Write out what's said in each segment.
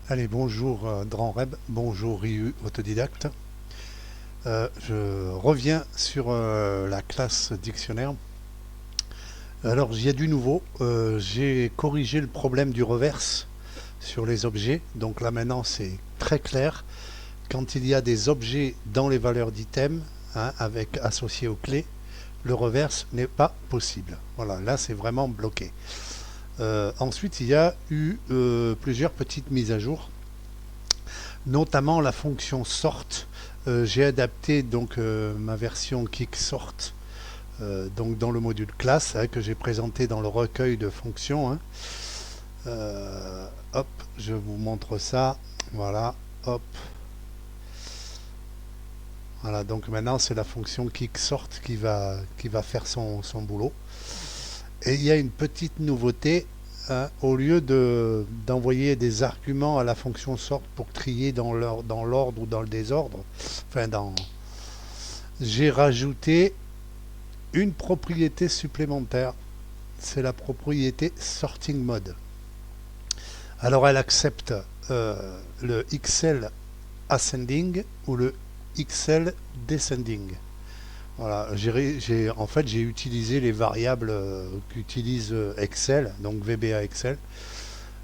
Allez, bonjour DranReb, bonjour Ryu Autodidacte. Je reviens sur la classe dictionnaire. Alors, il y a du nouveau. J'ai corrigé le problème du reverse sur les objets. Donc là maintenant, c'est très clair. Quand il y a des objets dans les valeurs d'items, avec associés aux clés, le reverse n'est pas possible. Voilà, là c'est vraiment bloqué. Ensuite, il y a eu plusieurs petites mises à jour, notamment la fonction sort. J'ai adapté donc ma version kicksort donc dans le module classe que j'ai présenté dans le recueil de fonctions. Hop, je vous montre ça. Voilà, hop. Voilà, donc maintenant c'est la fonction kicksort qui va faire son boulot. Et il y a une petite nouveauté. Au lieu d'envoyer des arguments à la fonction sort pour trier dans l'ordre ou dans le désordre, j'ai rajouté une propriété supplémentaire. C'est la propriété sorting mode. Alors elle accepte le XL ascending ou le XL descending. Voilà, en fait j'ai utilisé les variables qu'utilise Excel, donc VBA Excel,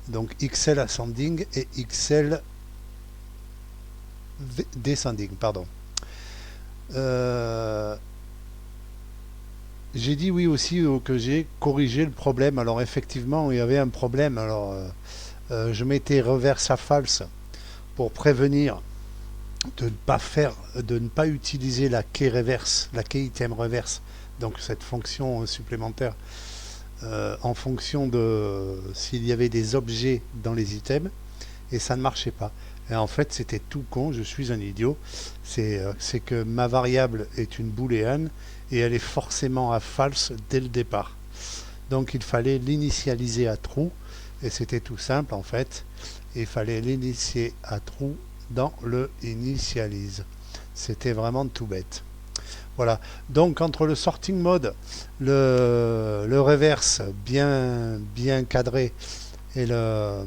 donc XL ascending et XL descending, pardon. J'ai dit oui aussi que j'ai corrigé le problème. Alors effectivement il y avait un problème. Alors je mettais reverse à false pour prévenir de ne pas utiliser la key reverse, la key item reverse, donc cette fonction supplémentaire en fonction de s'il y avait des objets dans les items, et ça ne marchait pas. Et en fait c'était tout con, je suis un idiot. C'est que ma variable est une booléenne et elle est forcément à false dès le départ. Donc il fallait l'initialiser à true, et c'était tout simple en fait. Il fallait l'initier à true dans le initialize. C'était vraiment tout bête. Voilà. Donc entre le sorting mode, le reverse bien cadré et la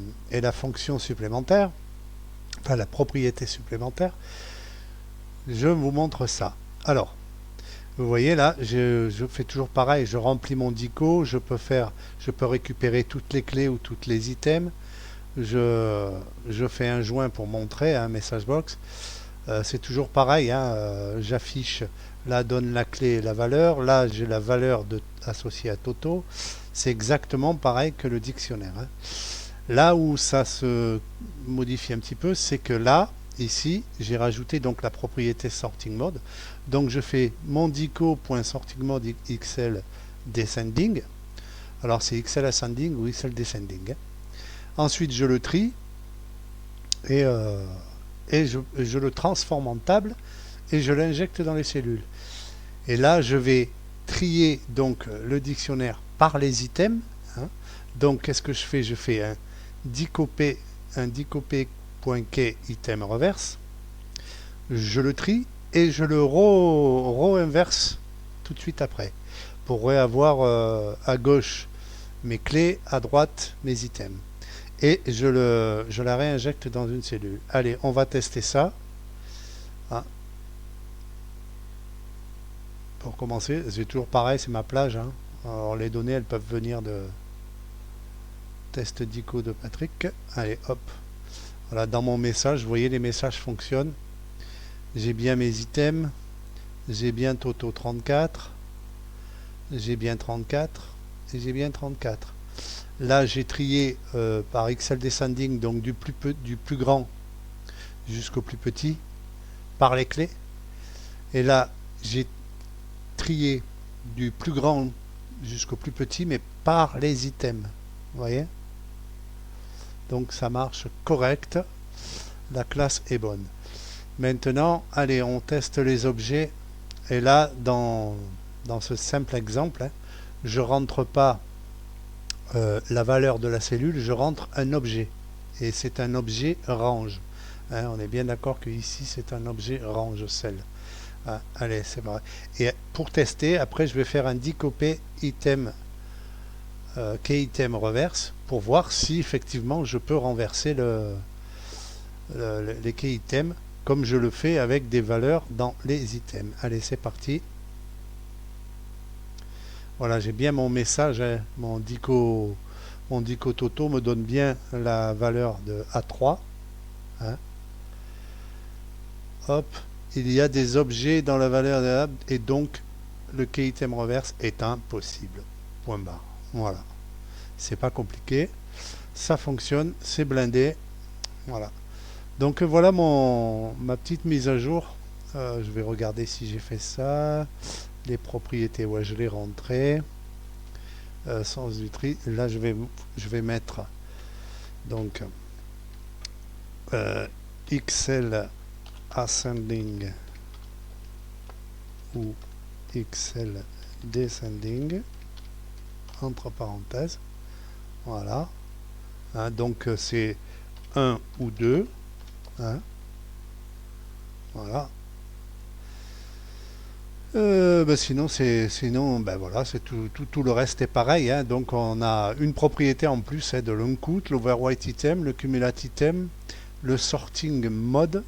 fonction supplémentaire, enfin la propriété supplémentaire, je vous montre ça. Alors, vous voyez là, je fais toujours pareil, je remplis mon dico, je peux récupérer toutes les clés ou toutes les items. Je fais un joint pour montrer un message box. C'est toujours pareil, j'affiche, là donne la clé et la valeur, là j'ai la valeur associée à Toto. C'est exactement pareil que le dictionnaire. Là où ça se modifie un petit peu, c'est que là, ici, j'ai rajouté donc la propriété sorting mode. Donc je fais mon dico.sortingMode XL descending. Alors c'est XL ascending ou XL descending. Ensuite, je le trie et je le transforme en table et je l'injecte dans les cellules. Et là, je vais trier donc le dictionnaire par les items. Donc, qu'est-ce que je fais? Je fais un dicopé.key item reverse. Je le trie et je le re-inverse tout de suite après pour avoir à gauche mes clés, à droite mes items. Et je la réinjecte dans une cellule. Allez, on va tester ça. Pour commencer, c'est toujours pareil, c'est ma plage. Alors les données, elles peuvent venir de test dico de Patrick. Allez, hop. Voilà, dans mon message, vous voyez, les messages fonctionnent. J'ai bien mes items. J'ai bien Toto 34. J'ai bien 34. Et j'ai bien 34. Là, j'ai trié par XL descending, donc du plus grand jusqu'au plus petit, par les clés. Et là, j'ai trié du plus grand jusqu'au plus petit, mais par les items. Vous voyez? Donc ça marche correct. La classe est bonne. Maintenant, allez, on teste les objets. Et là, dans ce simple exemple, je rentre pas la valeur de la cellule, je rentre un objet. Et c'est un objet range. On est bien d'accord que ici c'est un objet range cell. Allez, c'est vrai. Et pour tester, après je vais faire un dicopé item key item reverse pour voir si effectivement je peux renverser les key items comme je le fais avec des valeurs dans les items. Allez, c'est parti. Voilà, j'ai bien mon message, hein. Mon dico Toto me donne bien la valeur de A3. Hein. Hop, il y a des objets dans la valeur de A et donc le key item reverse est impossible. Point barre. Voilà. C'est pas compliqué. Ça fonctionne, c'est blindé. Voilà. Donc voilà ma petite mise à jour. Je vais regarder si j'ai fait ça. Les propriétés, ouais, je l'ai rentré. Sens du tri. Là, je vais mettre donc XL ascending ou XL descending entre parenthèses. Voilà. Hein, donc c'est 1 ou 2. Hein. Voilà. Sinon, ben voilà, c'est tout le reste est pareil. Hein. Donc on a une propriété en plus, hein, de l'uncout, l'overwrite item, le cumulate item, le sorting mode.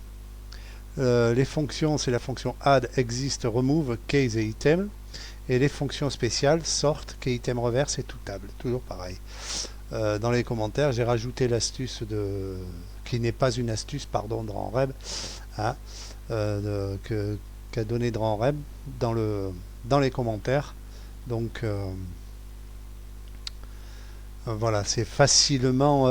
Les fonctions, c'est la fonction add, exist, remove, case et item. Et les fonctions spéciales, sort, key item reverse et tout table. Toujours pareil. Dans les commentaires, j'ai rajouté l'astuce qui n'est pas une astuce, pardon, de Dranreb, hein, qu'a donné Dranreb dans les commentaires. Donc voilà, c'est facilement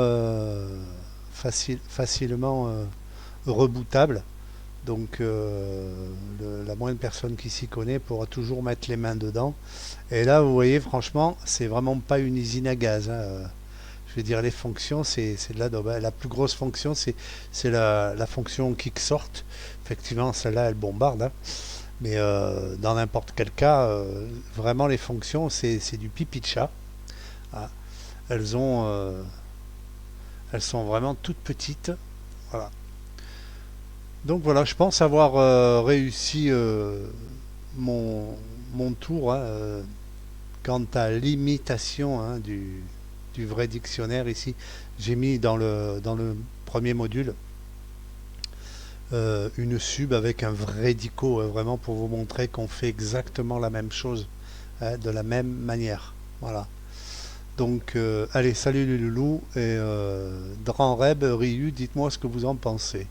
rebootable. Donc la moindre personne qui s'y connaît pourra toujours mettre les mains dedans. Et là, vous voyez, franchement, c'est vraiment pas une usine à gaz. Hein. Je veux dire, les fonctions, c'est de la daube. La plus grosse fonction, c'est la fonction kicksort. Effectivement, celle-là, elle bombarde. Hein. Mais dans n'importe quel cas, vraiment, les fonctions, c'est du pipi de chat. Ah. Elles sont vraiment toutes petites. Voilà. Donc voilà, je pense avoir réussi mon tour, hein, quant à l'imitation, hein, du vrai dictionnaire ici. J'ai mis dans le premier module une sub avec un vrai dico, vraiment pour vous montrer qu'on fait exactement la même chose, hein, de la même manière. Voilà. Donc allez, salut les loulous et Dranreb, Ryu, dites-moi ce que vous en pensez.